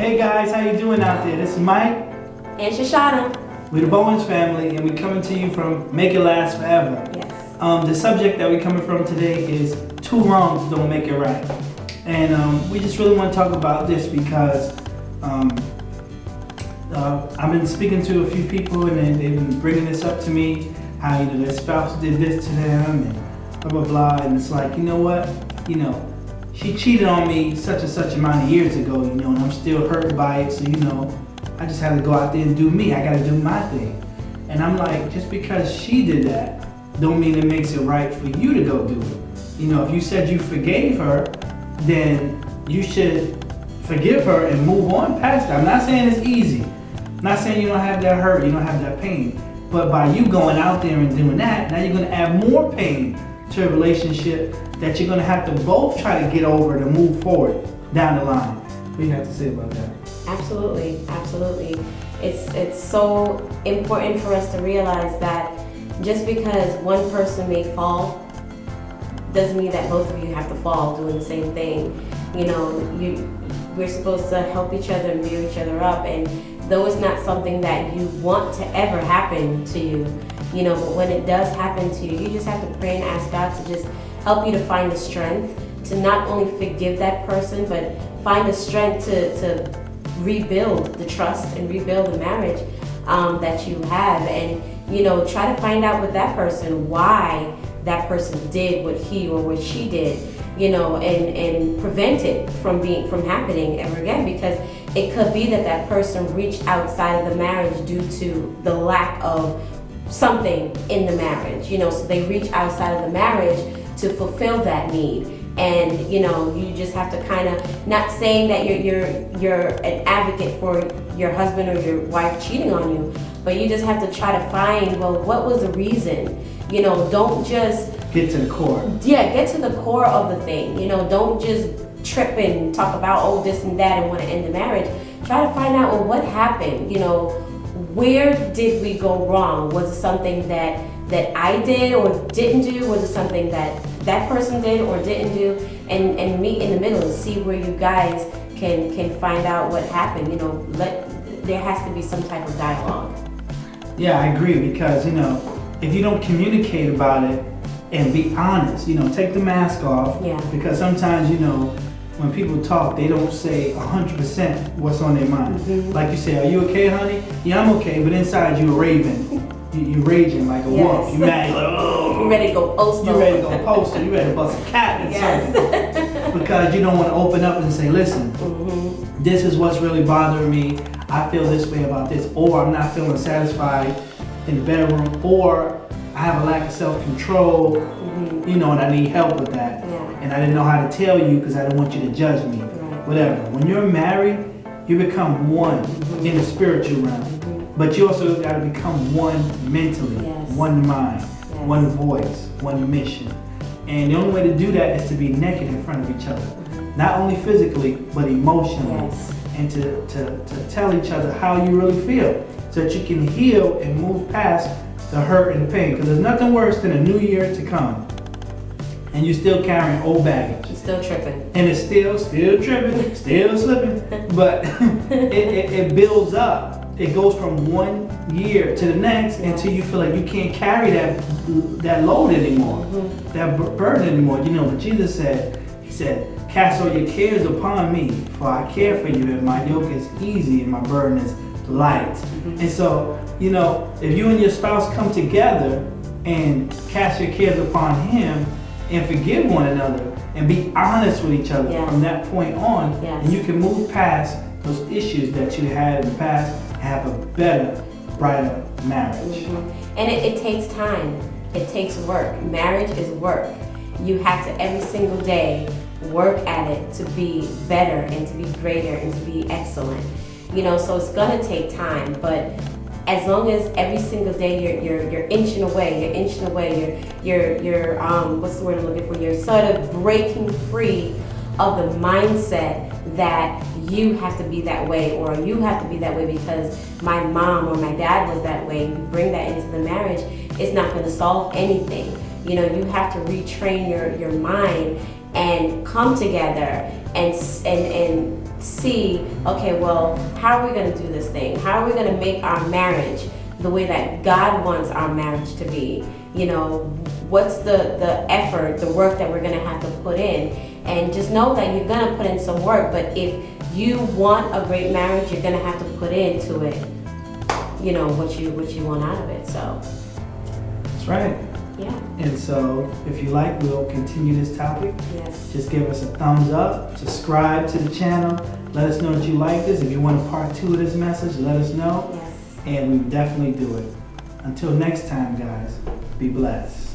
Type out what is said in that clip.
Hey guys, how you doing out there? This is Mike. And Shoshana. We're the Bowens family, and we're coming to you from Make It Last Forever. Yes. The subject that we're coming from today is two wrongs don't make it right. And we just really want to talk about this because I've been speaking to a few people, and they've been bringing this up to me, how their spouse did this to them, and blah blah blah. And it's like, you know what? She cheated on me such and such amount of years ago, and I'm still hurt by it. So I just had to go out there and do me. I got to do my thing. And I'm like, just because she did that, don't mean it makes it right for you to go do it. If you said you forgave her, then you should forgive her and move on past that. I'm not saying it's easy. I'm not saying you don't have that hurt, you don't have that pain. But by you going out there and doing that, now you're going to add more pain to a relationship that you're going to have to both try to get over to move forward down the line. What do you have to say about that? Absolutely. It's so important for us to realize that just because one person may fall doesn't mean that both of you have to fall doing the same thing. We're supposed to help each other and build each other up, and though it's not something that you want to ever happen to you, but when it does happen to you, you just have to pray and ask God to just help you to find the strength to not only forgive that person, but find the strength to rebuild the trust and rebuild the marriage that you have. And, try to find out with that person why that person did what he or what she did, and prevent it from happening ever again, because it could be that person reached outside of the marriage due to the lack of something in the marriage, so they reach outside of the marriage to fulfill that need. And you just have to kind of, not saying that you're an advocate for your husband or your wife cheating on you, but you just have to try to find, well, what was the reason? Don't just get to the core. Yeah, get to the core of the thing. Don't just trip and talk about this and that and want to end the marriage. Try to find out, well, what happened? Where did we go wrong? Was it something that I did or didn't do? Was it something that person did or didn't do? And meet in the middle and see where you guys can find out what happened. There has to be some type of dialogue. Yeah, I agree, because if you don't communicate about it and be honest, take the mask off. Yeah. Because sometimes when people talk, they don't say 100% what's on their mind. Mm-hmm. Like you say, "Are you okay, honey?" "Yeah, I'm okay," but inside you're raving. You're raging like a wolf. You're mad. You're like, oh. You're ready to go postal. You're ready to go postal. You're ready to bust a cat and something. Because you don't want to open up and say, "Listen, this is what's really bothering me. I feel this way about this," or "I'm not feeling satisfied in the bedroom," or "I have a lack of self-control, and I need help with that. Yeah. And I didn't know how to tell you because I didn't want you to judge me." Right. Whatever. When you're married, you become one in the spiritual realm. But you also got to become one mentally, Yes. one mind, Yes. one voice, one mission. And the only way to do that is to be naked in front of each other. Not only physically, but emotionally. Yes. And to tell each other how you really feel, so that you can heal and move past the hurt and the pain. Because there's nothing worse than a new year to come and you're still carrying old baggage. You're still tripping. And it's still tripping, still slipping. But it builds up. It goes from one year to the next until you feel like you can't carry that load anymore, that burden anymore. But Jesus said, He said, "Cast all your cares upon me, for I care for you, and my yoke is easy and my burden is light." And so, if you and your spouse come together and cast your cares upon Him and forgive one another and be honest with each other from that point on, and you can move past those issues that you had in the past and have a better, brighter marriage. And it takes time. It takes work. Marriage is work. You have to every single day work at it to be better and to be greater and to be excellent. So it's gonna take time, but as long as every single day you're inching away, you're what's the word I'm looking for? You're sort of breaking free of the mindset that you have to be that way, or you have to be that way because my mom or my dad was that way. You bring that into the marriage, it's not going to solve anything. You have to retrain your mind and come together and see, okay, well, how are we going to do this thing? How are we going to make our marriage the way that God wants our marriage to be? You know, what's the effort, the work that we're going to have to put in? And just know that you're going to put in some work, but if you want a great marriage, you're going to have to put into it, you know, what you want out of it. So, That's right. yeah. And so, if you like, we'll continue this topic. Yes. Just give us a thumbs up, subscribe to the channel, let us know that you like this. If you want a part 2 of this message, let us know. Yes. And we definitely do it. Until next time, guys, be blessed.